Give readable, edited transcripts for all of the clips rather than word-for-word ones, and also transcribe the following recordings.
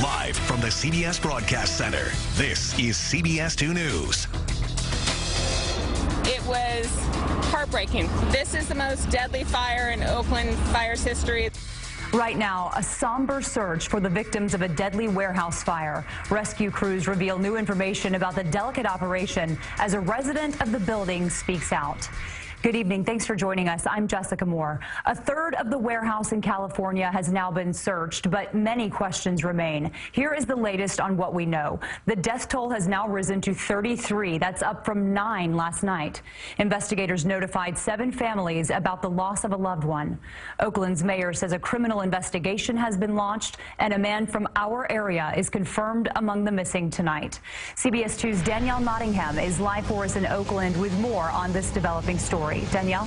Live from the CBS Broadcast Center, this is CBS 2 News. It was heartbreaking. This is the most deadly fire in Oakland fire's history. Right now, a somber search for the victims of a deadly warehouse fire. Rescue crews reveal new information about the delicate operation as a resident of the building speaks out. Good evening. Thanks for joining us. I'm Jessica Moore. A third of the warehouse in California has now been searched, but many questions remain. Here is the latest on what we know. The death toll has now risen to 33. That's up from 9 last night. Investigators notified 7 families about the loss of a loved one. Oakland's mayor says a criminal investigation has been launched, and a man from our area is confirmed among the missing tonight. CBS 2's Danielle Nottingham is live for us in Oakland with more on this developing story. Danielle?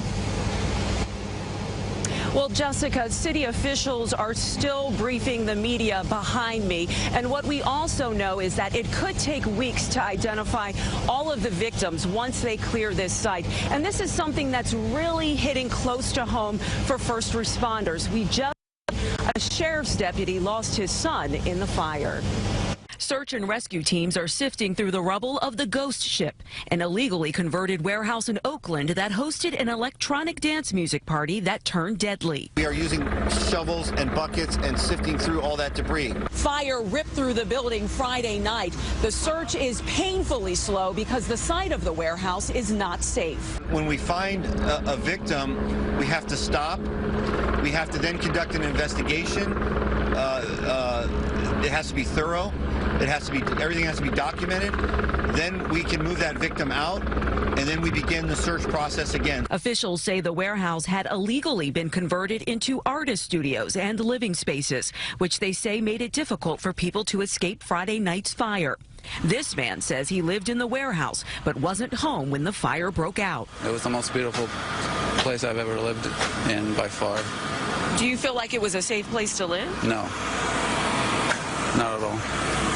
Well, Jessica, city officials are still briefing the media behind me. And what we also know is that it could take weeks to identify all of the victims once they clear this site. And this is something that's really hitting close to home for first responders. We just a sheriff's deputy lost his son in the fire. Search and rescue teams are sifting through the rubble of the Ghost Ship, an illegally converted warehouse in Oakland that hosted an electronic dance music party that turned deadly. We are using shovels and buckets and sifting through all that debris. Fire ripped through the building Friday night. The search is painfully slow because the site of the warehouse is not safe. When we find a victim, we have to stop. We have to then conduct an investigation. It has to be thorough. Everything has to be documented. Then we can move that victim out, and then we begin the search process again. Officials say the warehouse had illegally been converted into artist studios and living spaces, which they say made it difficult for people to escape Friday night's fire. This man says he lived in the warehouse, but wasn't home when the fire broke out. It was the most beautiful place I've ever lived in by far. Do you feel like it was a safe place to live? No, not at all.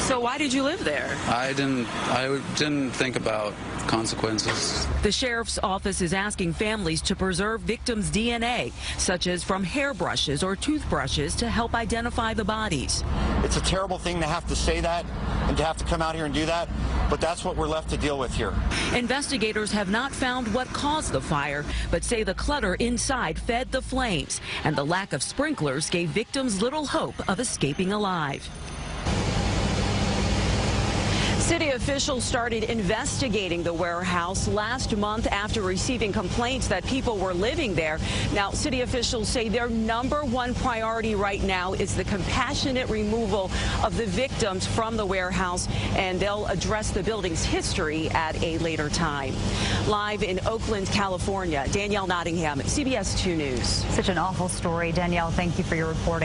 So why did you live there? I didn't think about consequences. The sheriff's office is asking families to preserve victims' DNA, such as from hairbrushes or toothbrushes, to help identify the bodies. It's a terrible thing to have to say that and to have to come out here and do that, but that's what we're left to deal with here. Investigators have not found what caused the fire, but say the clutter inside fed the flames, and the lack of sprinklers gave victims little hope of escaping alive. City officials started investigating the warehouse last month after receiving complaints that people were living there. Now, city officials say their #1 priority right now is the compassionate removal of the victims from the warehouse, and they'll address the building's history at a later time. Live in Oakland, California, Danielle Nottingham, CBS 2 News. Such an awful story. Danielle, thank you for your reporting.